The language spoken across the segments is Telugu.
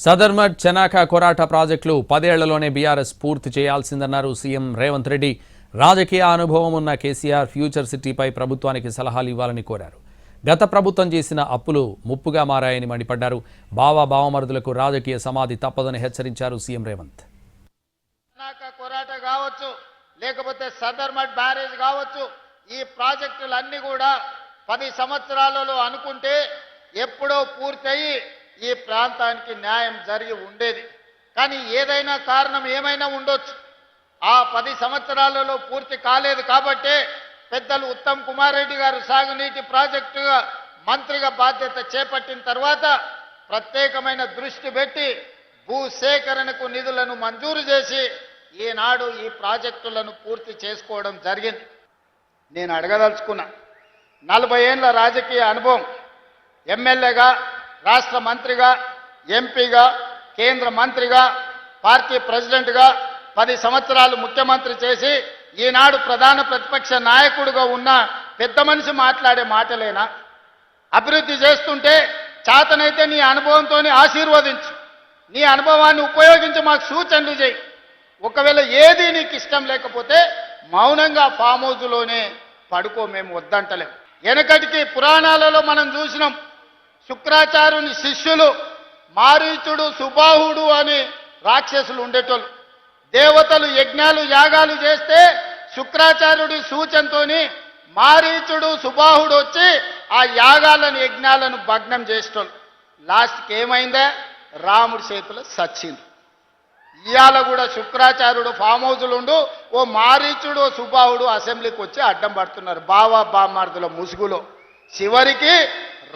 సదర్మట్ చెనాక కొరాట ప్రాజెక్టులు 10 ఏళ్లలోనే బీఆర్ఎస్ పూర్తి చేయాల్సిందన్నారు సీఎం రేవంత్ రెడ్డి. రాజకీయ అనుభవం ఉన్న కేసీఆర్ ఫ్యూచర్ సిటీపై ప్రభుత్వానికి సలహాలు ఇవ్వాలని కోరారు. గత ప్రభుత్వం చేసిన అప్పులు ముప్పుగా మారాయని మండిపడ్డారు. బావమరుదులకు రాజకీయ సమాధి తప్పదని హెచ్చరించారు సీఎం రేవంత్. కొరాట కావచ్చు, లేకపోతే సదర్మట్ బ్యారేజ్ కావచ్చు, ఈ ప్రాజెక్టులన్నీ కూడా 10 సంవత్సరాలలో అనుకుంటే ఎప్పుడో పూర్తయి ఈ ప్రాంతానికి న్యాయం జరిగి ఉండేది. కానీ ఏదైనా కారణం ఏమైనా ఉండొచ్చు, ఆ 10 సంవత్సరాలలో పూర్తి కాలేదు. కాబట్టే పెద్దలు ఉత్తమ్ కుమార్ రెడ్డి గారు సాగునీటి ప్రాజెక్టుగా మంత్రిగా బాధ్యత చేపట్టిన తర్వాత ప్రత్యేకమైన దృష్టి పెట్టి భూసేకరణకు నిధులను మంజూరు చేసి ఈనాడు ఈ ప్రాజెక్టులను పూర్తి చేసుకోవడం జరిగింది. నేను అడగదలుచుకున్నా, 40 ఏళ్ల రాజకీయ అనుభవం, ఎమ్మెల్యేగా, రాష్ట్ర మంత్రిగా, ఎంపీగా, కేంద్ర మంత్రిగా, పార్టీ ప్రెసిడెంట్గా 10 సంవత్సరాలు ముఖ్యమంత్రి చేసి ఈనాడు ప్రధాన ప్రతిపక్ష నాయకుడిగా ఉన్న పెద్ద మనిషి మాట్లాడే మాటలేనా? అభివృద్ధి చేస్తుంటే చేతనైతే నీ అనుభవంతో ఆశీర్వదించు, నీ అనుభవాన్ని ఉపయోగించి మాకు సూచనలు చేయి. ఒకవేళ ఏది నీకు ఇష్టం లేకపోతే మౌనంగా ఫామ్ హౌస్లోనే పడుకో, మేము వద్దంటలేం. వెనకటికి పురాణాలలో మనం చూసినాం, శుక్రాచార్యుని శిష్యులు మారీచుడు, సుబాహుడు అని రాక్షసులు ఉండేటోళ్ళు. దేవతలు యజ్ఞాలు యాగాలు చేస్తే శుక్రాచార్యుడి సూచనతోని మారీచుడు, సుబాహుడు వచ్చి ఆ యాగాలను యజ్ఞాలను భగ్నం చేసేటోళ్ళు. లాస్ట్కి ఏమైందే? రాముడి చేతిలో సచ్చింది. ఇవాళ కూడా శుక్రాచార్యుడు ఫామ్ హౌస్లు ఉండు, ఓ మారీచుడు, ఓ సుబాహుడు అసెంబ్లీకి వచ్చి అడ్డం పడుతున్నారు బామార్దుల ముసుగులో. చివరికి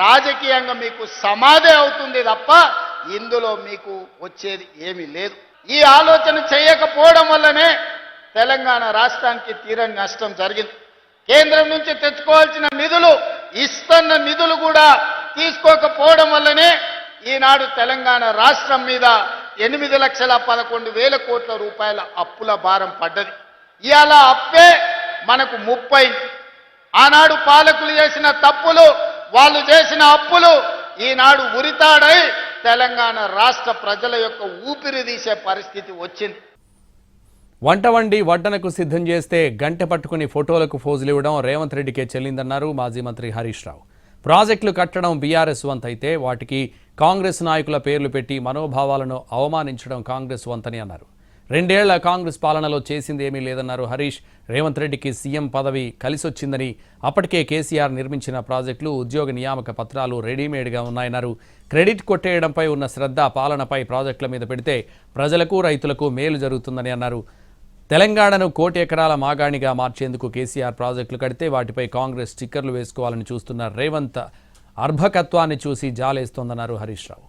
రాజకీయంగా మీకు సమాధి అవుతుంది తప్ప ఇందులో మీకు వచ్చేది ఏమీ లేదు. ఈ ఆలోచన చేయకపోవడం వల్లనే తెలంగాణ రాష్ట్రానికి తీరని నష్టం జరిగింది. కేంద్రం నుంచి తెచ్చుకోవాల్సిన నిధులు, ఇస్తున్న నిధులు కూడా తీసుకోకపోవడం వల్లనే ఈనాడు తెలంగాణ రాష్ట్రం మీద 8,11,000 కోట్ల రూపాయల అప్పుల భారం పడ్డది. ఇవాళ అప్పే మనకు 30. ఆనాడు పాలకులు చేసిన తప్పులు, వాళ్ళు చేసిన అప్పులు ఈనాడు ఉరితాడై తెలంగాణ రాష్ట్ర ప్రజల యొక్క ఊపిరి తీసే పరిస్థితి వచ్చింది. వంట వండి వడ్డనకు సిద్ధం చేస్తే గంటె పట్టుకుని ఫోటోలకు ఫోజులు ఇవ్వడం రేవంత్ రెడ్డికే చెల్లిందన్నారు మాజీ మంత్రి హరీష్ రావు. ప్రాజెక్టులు కట్టడం బీఆర్ఎస్ వంతైతే వాటికి కాంగ్రెస్ నాయకుల పేర్లు పెట్టి మనోభావాలను అవమానించడం కాంగ్రెస్ వంతని అన్నారు. 2 ఏళ్ల కాంగ్రెస్ పాలనలో చేసింది ఏమీ లేదన్నారు హరీష్. రేవంత్ రెడ్డికి సీఎం పదవి కలిసొచ్చిందని, అప్పటికే కేసీఆర్ నిర్మించిన ప్రాజెక్టులు, ఉద్యోగ నియామక పత్రాలు రెడీమేడ్గా ఉన్నాయన్నారు. క్రెడిట్ కొట్టేయడంపై ఉన్న శ్రద్ధ పాలనపై ప్రాజెక్టుల మీద పెడితే ప్రజలకు, రైతులకు మేలు జరుగుతుందని అన్నారు. తెలంగాణను 1 కోటి ఎకరాల మాగాణిగా మార్చేందుకు కేసీఆర్ ప్రాజెక్టులు కడితే వాటిపై కాంగ్రెస్ స్టిక్కర్లు వేసుకోవాలని చూస్తున్న రేవంత్ అర్భకత్వాన్ని చూసి జాలేస్తోందన్నారు హరీష్ రావు.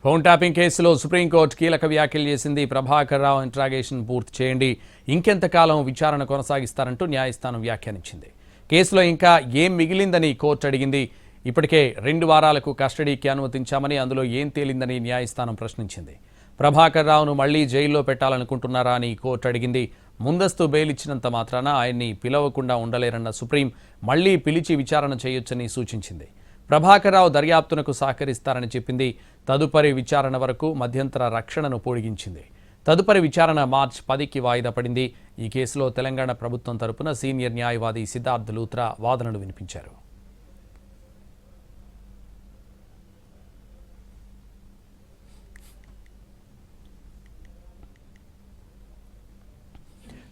ఫోన్ ట్యాపింగ్ కేసులో సుప్రీంకోర్టు కీలక వ్యాఖ్యలు చేసింది. ప్రభాకర్ రావు ఇంట్రాగేషన్ పూర్తి చేయండి, ఇంకెంతకాలం విచారణ కొనసాగిస్తారంటూ న్యాయస్థానం వ్యాఖ్యానించింది. కేసులో ఇంకా ఏం మిగిలిందని కోర్టు అడిగింది. ఇప్పటికే 2 వారాలకు కస్టడీకి అనుమతించామని, అందులో ఏం తేలిందని న్యాయస్థానం ప్రశ్నించింది. ప్రభాకర్ రావును మళ్లీ జైల్లో పెట్టాలనుకుంటున్నారా అని కోర్టు అడిగింది. ముందస్తు బెయిల్ ఇచ్చినంత మాత్రాన ఆయన్ని పిలవకుండా ఉండలేరన్న సుప్రీం మళ్లీ పిలిచి విచారణ చేయొచ్చని సూచించింది. ప్రభాకర్ రావు దర్యాప్తునకు సహకరిస్తారని చెప్పింది. తదుపరి విచారణ వరకు మధ్యంతర రక్షణను పొడిగించింది. తదుపరి విచారణ మార్చి 10కి వాయిదా పడింది. ఈ కేసులో తెలంగాణ ప్రభుత్వం తరపున సీనియర్ న్యాయవాది సిద్ధార్థ్ లూత్రా వాదనలు వినిపించారు.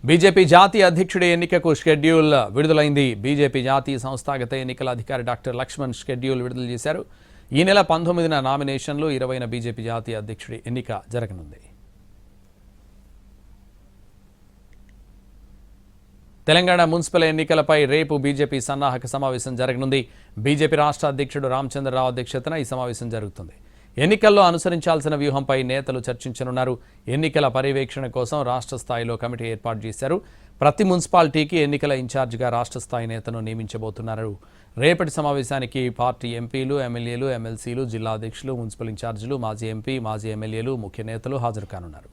బీజేపీ జాతీయ అధ్యక్షుడి ఎన్నికకు షెడ్యూల్ విడుదలైంది. బీజేపీ జాతీయ సంస్థాగత ఎన్నికల అధికారి డాక్టర్ లక్ష్మణ్ షెడ్యూల్ విడుదల చేశారు. ఈ నెల 19న నామినేషన్లు, 20న బీజేపీ జాతీయ అధ్యక్షుడి ఎన్నిక జరగనుంది. తెలంగాణ మున్సిపల్ ఎన్నికలపై రేపు బీజేపీ సన్నాహక సమావేశం జరగనుంది. బీజేపీ రాష్ట్ర అధ్యక్షుడు రామచంద్రరావు అధ్యక్షతన ఈ సమావేశం జరుగుతుంది. ఎన్నికల్లో అనుసరించాల్సిన వ్యూహంపై నేతలు చర్చించనున్నారు. ఎన్నికల పర్యవేక్షణ కోసం రాష్ట్ర స్థాయిలో కమిటీ ఏర్పాటు చేశారు. ప్రతి మున్సిపాలిటీకి ఎన్నికల ఇన్ఛార్జిగా రాష్ట్ర స్థాయి నేతను నియమించబోతున్నారు. రేపటి సమావేశానికి పార్టీ ఎంపీలు, ఎమ్మెల్యేలు, ఎమ్మెల్సీలు, జిల్లా అధ్యక్షులు, మున్సిపల్ ఇన్ఛార్జీలు, మాజీ ఎంపీ, మాజీ ఎమ్మెల్యేలు, ముఖ్య నేతలు హాజరు కానున్నారు.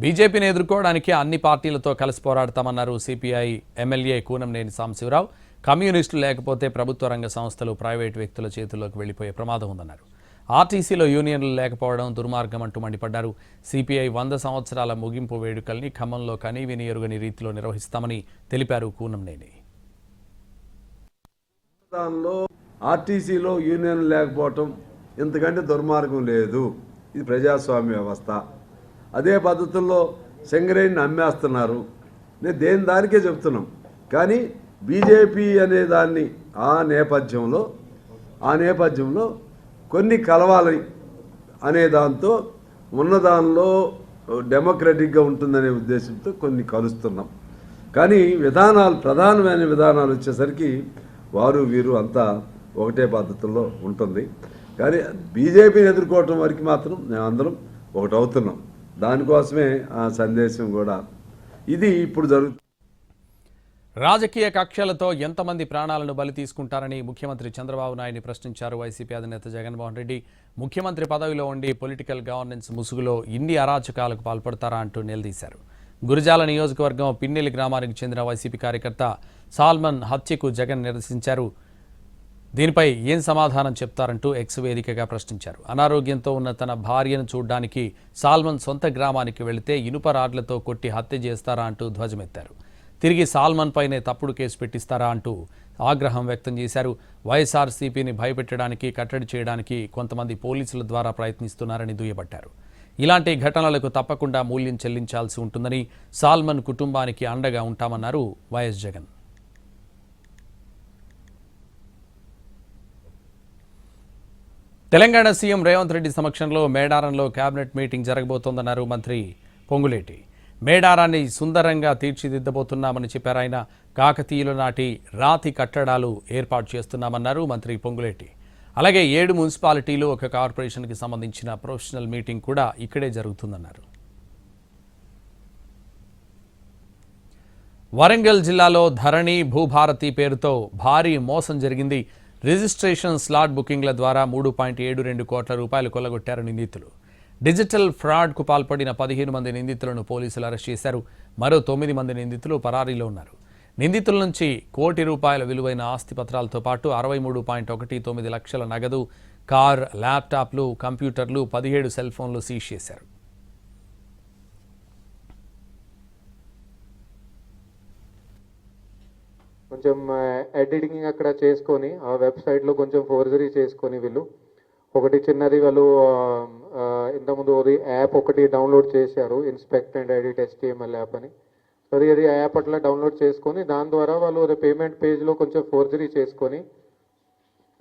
బీజేపీని ఎదుర్కోవడానికి అన్ని పార్టీలతో కలిసి పోరాడతామన్నారు సిపిఐ ఎమ్మెల్యే కూనంనేని సాంబశివరావు. కమ్యూనిస్టులు లేకపోతే ప్రభుత్వ రంగ సంస్థలు ప్రైవేటు వ్యక్తుల చేతుల్లోకి వెళ్లిపోయే ప్రమాదం ఉందన్నారు. ఆర్టీసీలో యూనియన్లు లేకపోవడం దుర్మార్గం అంటూ మండిపడ్డారు. సిపిఐ 100 సంవత్సరాల ముగింపు వేడుకల్ని ఖమ్మంలో కనీవిని ఎరుగని రీతిలో నిర్వహిస్తామని తెలిపారు కూనంనేని. ఆర్టీసీలో యూనియన్ లేకపోవటం ఇంతకంటే దుర్మార్గం లేదు. ఇది ప్రజాస్వామ్య వ్యవస్థ. అదే పద్ధతుల్లో సింగరేణిని అమ్మేస్తున్నారు. నేను దేని దానికే చెప్తున్నాం. కానీ బీజేపీ అనే దాన్ని ఆ నేపథ్యంలో కొన్ని కలవాలి అనే దాంతో ఉన్నదానిలో డెమోక్రటిక్గా ఉంటుందనే ఉద్దేశంతో కొన్ని కలుస్తున్నాం. కానీ ప్రధానమైన విధానాలు వచ్చేసరికి వారు వీరు అంతా ఒకటే పద్ధతుల్లో ఉంటుంది. కానీ బీజేపీని ఎదుర్కోవటం వరకు మాత్రం మేమందరం ఒకటవుతున్నాం. దానికోసమే ఆ సందేశం కూడా ఇది ఇప్పుడు జరుగుతుంది. రాజకీయ కక్షలతో ఎంతమంది ప్రాణాలను బలి తీసుకుంటారని ముఖ్యమంత్రి చంద్రబాబు నాయుడిని ప్రశ్నించారు వైసీపీ అధినేత జగన్మోహన్ రెడ్డి. ముఖ్యమంత్రి పదవిలో ఉండి పొలిటికల్ గవర్నెన్స్ ముసుగులో ఇన్ని అరాచకాలకు పాల్పడతారా అంటూ నిలదీశారు. గురజాల నియోజకవర్గం పిన్నెల్లి గ్రామానికి చెందిన వైసీపీ కార్యకర్త సాల్మన్ హత్యకు జగన్ నిరసించారు. దీనిపై ఏం సమాధానం చెప్తారంటూ ఎక్స్ వేదికగా ప్రశ్నించారు. అనారోగ్యంతో ఉన్న తన భార్యను చూడ్డానికి సాల్మన్ సొంత గ్రామానికి వెళితే ఇనుప రాడ్లతో కొట్టి హత్య చేస్తారా అంటూ ధ్వజమెత్తారు. తిరిగి సాల్మన్ పైనే తప్పుడు కేసు పెట్టిస్తారా అంటూ ఆగ్రహం వ్యక్తం చేశారు. వైఎస్ఆర్సీపీని భయపెట్టడానికి, కట్టడి చేయడానికి కొంతమంది పోలీసుల ద్వారా ప్రయత్నిస్తున్నారని దుయ్యబట్టారు. ఇలాంటి ఘటనలకు తప్పకుండా మూల్యం చెల్లించాల్సి ఉంటుందని, సాల్మన్ కుటుంబానికి అండగా ఉంటామన్నారు వైఎస్ జగన్. తెలంగాణ సీఎం రేవంత్ రెడ్డి సమక్షంలో మేడారంలో కేబినెట్ మీటింగ్ జరగబోతోందన్నారు మంత్రి పొంగులేటి. మేడారాన్ని సుందరంగా తీర్చిదిద్దబోతున్నామని చెప్పారు ఆయన. కాకతీయుల నాటి రాతి కట్టడాలు ఏర్పాటు చేస్తున్నామన్నారు మంత్రి పొంగులేటి. అలాగే 7 మున్సిపాలిటీలు, 1 కార్పొరేషన్కి సంబంధించిన ప్రొఫెషనల్ మీటింగ్ కూడా ఇక్కడే జరుగుతుందన్నారు. వరంగల్ జిల్లాలో ధరణి భూభారతి పేరుతో భారీ మోసం జరిగింది. రిజిస్ట్రేషన్ స్లాట్ బుకింగ్ల ద్వారా 3.72 కోట్ల రూపాయలు కొల్లగొట్టారు నిందితులు. డిజిటల్ ఫ్రాడ్కు పాల్పడిన 15 మంది నిందితులను పోలీసులు అరెస్ట్ చేశారు. మరో 9 మంది నిందితులు పరారీలో ఉన్నారు. నిందితుల నుంచి ₹1 కోటి విలువైన ఆస్తి పత్రాలతో పాటు 63.19 లక్షల నగదు, కార్, ల్యాప్టాప్లు, కంప్యూటర్లు, 17 సెల్ ఫోన్లు సీజ్ చేశారు. కొంచెం ఎడిటింగ్ అక్కడ చేసుకొని ఆ వెబ్సైట్లో కొంచెం ఫోర్జరీ చేసుకొని వీళ్ళు ఒకటి చిన్నది వాళ్ళు ఇంతకుముందు యాప్ ఒకటి డౌన్లోడ్ చేశారు, inspect and edit HTML app అని. సో అది యాప్ అట్లా డౌన్లోడ్ చేసుకొని దాని ద్వారా వాళ్ళు పేమెంట్ పేజ్లో కొంచెం ఫోర్జరీ చేసుకొని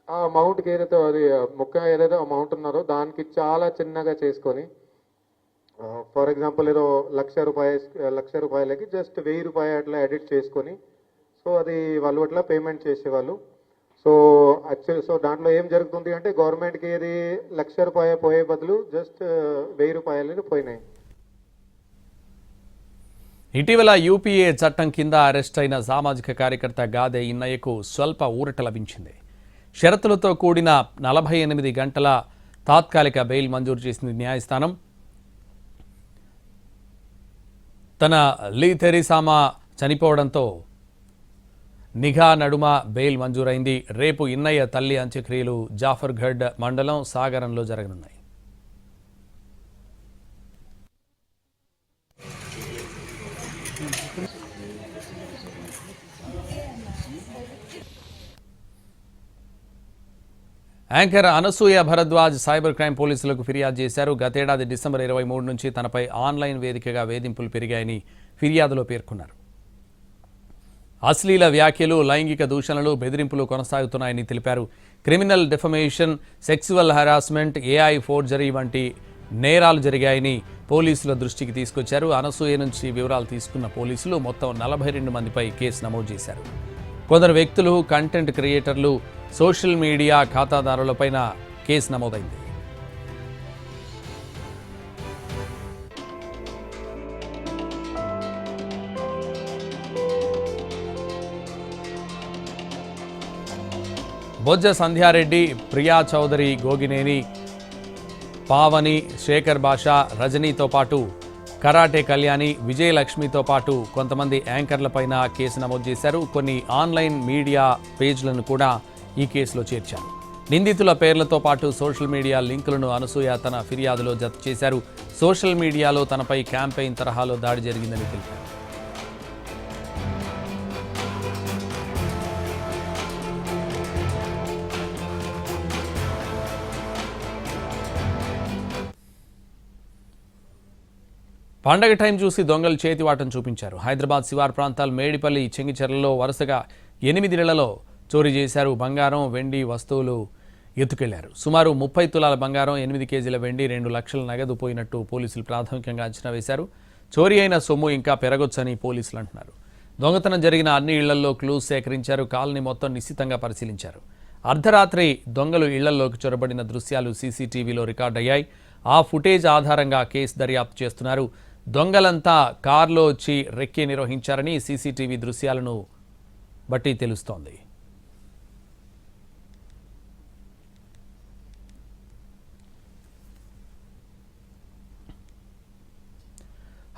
ఆ అమౌంట్కి ఏదైతే అది ముఖ్యంగా ఏదైతే అమౌంట్ ఉన్నారో దానికి చాలా చిన్నగా చేసుకొని, ఫర్ ఎగ్జాంపుల్ ఏదో లక్ష రూపాయలకి జస్ట్ ₹1000 అట్లా ఎడిట్ చేసుకొని సో అది వాళ్ళు అట్లా పేమెంట్ చేసేవాళ్ళు. సో సో దాంట్లో ఏం జరుగుతుంది అంటే గవర్నమెంట్కి ఇది ₹1,00,000 పోయే బదులు జస్ట్ ₹1000 పోయినాయి. ఇటీవల యూపీఏ చట్టం కింద అరెస్ట్ అయిన సామాజిక కార్యకర్త గాదె ఇన్నయ్యకు స్వల్ప ఊరట లభించింది. షరతులతో కూడిన 48 గంటల తాత్కాలిక బెయిల్ మంజూరు చేసింది న్యాయస్థానం. తన లీ తెరిసామా చనిపోవడంతో నిఘా నడుమ బెయిల్ మంజూరైంది. రేపు ఇన్నయ్య తల్లి అంత్యక్రియలు జాఫర్గఢ్ మండలం సాగరంలో జరగనున్నాయి. Anchor Anasuya Bharadwaj cyber crime పోలీసులకు ఫిర్యాదు చేశారు. గతేడాది డిసెంబర్ 23 నుంచి తనపై ఆన్లైన్ వేదికగా వేధింపులు పెరిగాయని ఫిర్యాదులో పేర్కొన్నారు. అశ్లీల వ్యాఖ్యలు, లైంగిక దూషణలు, బెదిరింపులు కొనసాగుతున్నాయని తెలిపారు. Criminal defamation, sexual harassment, AI forgery వంటి నేరాలు జరిగాయని పోలీసుల దృష్టికి తీసుకొచ్చారు. అనసూయ నుంచి వివరాలు తీసుకున్న పోలీసులు మొత్తం 42 మందిపై కేసు నమోదు చేశారు. కొందరు వ్యక్తులు, కంటెంట్ క్రియేటర్లు, సోషల్ మీడియా ఖాతాదారులపైన కేసు నమోదైంది. బొజ్జ సంధ్యారెడ్డి, ప్రియా చౌదరి, గోగినేని, పావని, శేఖర్ బాషా, రజనీతో పాటు కరాటే కళ్యాణి, విజయలక్ష్మితో పాటు కొంతమంది యాంకర్లపైన కేసు నమోదు చేశారు. కొన్ని ఆన్లైన్ మీడియా పేజ్లను కూడా ఈ కేసులో చేర్చారు. నిందితుల పేర్లతో పాటు సోషల్ మీడియా లింకులను అనసూయ తన ఫిర్యాదులో జత చేశారు. సోషల్ మీడియాలో తనపై క్యాంపెయిన్ తరహాలో దాడి జరిగిందని తెలిపారు. పండగ టైం చూసి దొంగలు చేతివాటం చూపించారు. హైదరాబాద్ శివారు ప్రాంతాలు మేడిపల్లి, చెంగిచెర్లలో వరుసగా 8 ఇళ్లలో చోరీ చేశారు. బంగారం, వెండి వస్తువులు ఎత్తుకెళ్లారు. సుమారు 30 తులాల బంగారం, 8 కేజీల వెండి, 2 లక్షల నగదు పోయినట్టు పోలీసులు ప్రాథమికంగా అంచనా వేశారు. చోరీ అయిన సొమ్ము ఇంకా పెరగొచ్చని పోలీసులు అంటున్నారు. దొంగతనం జరిగిన అన్ని ఇళ్లలో క్లూస్ సేకరించారు. కాలనీ మొత్తం నిశ్చితంగా పరిశీలించారు. అర్ధరాత్రి దొంగలు ఇళ్లలోకి చొరబడిన దృశ్యాలు సీసీటీవీలో రికార్డయ్యాయి. ఆ ఫుటేజ్ ఆధారంగా కేసు దర్యాప్తు చేస్తున్నారు. దొంగలంతా కారులో వచ్చి రెక్కి నిర్వహించారని సీసీటీవీ దృశ్యాలను బట్టి తెలుస్తోంది.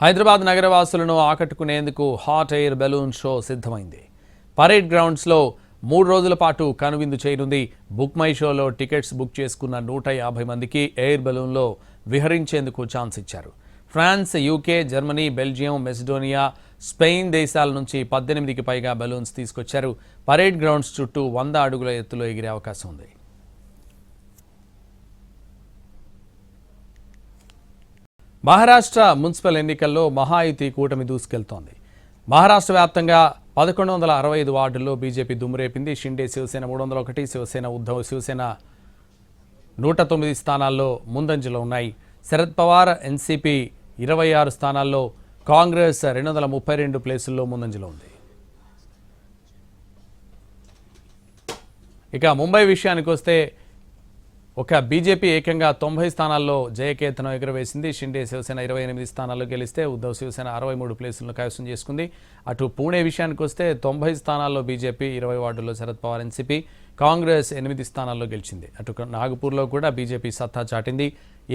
హైదరాబాద్ నగరవాసులను ఆకట్టుకునేందుకు హాట్ ఎయిర్ బెలూన్ షో సిద్ధమైంది. పరేడ్ గ్రౌండ్స్లో 3 రోజుల పాటు కనువిందు చేయనుంది. బుక్ మై షోలో టికెట్స్ బుక్ చేసుకున్న 150 మందికి ఎయిర్ బెలూన్లో విహరించేందుకు ఛాన్స్ ఇచ్చారు. France, UK, Germany, Belgium, Macedonia, Spain దేశాల నుంచి 18కి పైగా బెలూన్స్ తీసుకొచ్చారు. పరేడ్ గ్రౌండ్స్ చుట్టూ 100 అడుగుల ఎత్తులో ఎగిరే అవకాశం ఉంది. మహారాష్ట్ర మున్సిపల్ ఎన్నికల్లో మహాయుతి కూటమి దూసుకెళ్తోంది. మహారాష్ట్ర వ్యాప్తంగా 1165 వార్డుల్లో బీజేపీ దుమ్మురేపింది. షిండే శివసేన 301, శివసేన ఉద్ధవ్ శివసేన 109 స్థానాల్లో ముందంజలో ఉన్నాయి. శరద్ పవార్ ఎన్సీపీ 26 స్థానాల్లో, కాంగ్రెస్ 232 ప్లేసుల్లో ముందంజలో ఉంది. ఇక ముంబై విషయానికి వస్తే ఒక బీజేపీ ఏకంగా 90 స్థానాల్లో జయకేతనం ఎగురవేసింది. షిండే శివసేన 28 స్థానాల్లో గెలిస్తే ఉద్ధవ్ శివసేన 63 ప్లేసులను కైవసం చేసుకుంది. అటు పూణే విషయానికి వస్తే 90 స్థానాల్లో బీజేపీ, 20 వార్డుల్లో శరద్ పవార్ ఎన్సీపీ, కాంగ్రెస్ 8 స్థానాల్లో గెలిచింది. అటు నాగపూర్లో కూడా బీజేపీ సత్తా చాటింది.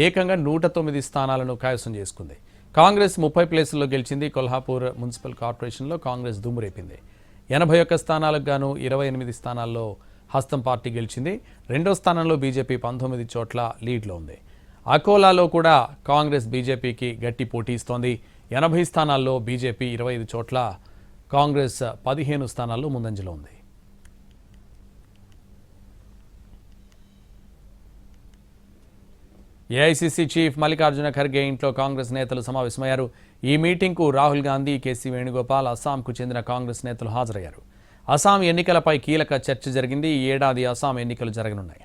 ఏకంగా 109 స్థానాలను కైవసం చేసుకుంది. కాంగ్రెస్ 30 ప్లేసుల్లో గెలిచింది. కొల్హాపూర్ మున్సిపల్ కార్పొరేషన్లో కాంగ్రెస్ దుమ్మురేపింది. 81 స్థానాలకు గాను 28 స్థానాల్లో హస్తం పార్టీ గెలిచింది. రెండో స్థానంలో బీజేపీ 19 చోట్ల లీడ్లో ఉంది. అకోలాలో కూడా కాంగ్రెస్ బీజేపీకి గట్టి పోటీ ఇస్తోంది. 80 స్థానాల్లో బీజేపీ, 25 చోట్ల కాంగ్రెస్ 15 స్థానాల్లో ముందంజలో ఉంది. ఏఐసీసీ చీఫ్ మల్లికార్జున ఖర్గే ఇంట్లో కాంగ్రెస్ నేతలు సమావేశమయ్యారు. ఈ మీటింగ్కు రాహుల్ గాంధీ, కేసీ వేణుగోపాల్, అస్సాంకు చెందిన కాంగ్రెస్ నేతలు హాజరయ్యారు. అస్సాం ఎన్నికలపై కీలక చర్చ జరిగింది. ఈ ఏడాది అస్సాం ఎన్నికలు జరగనున్నాయి.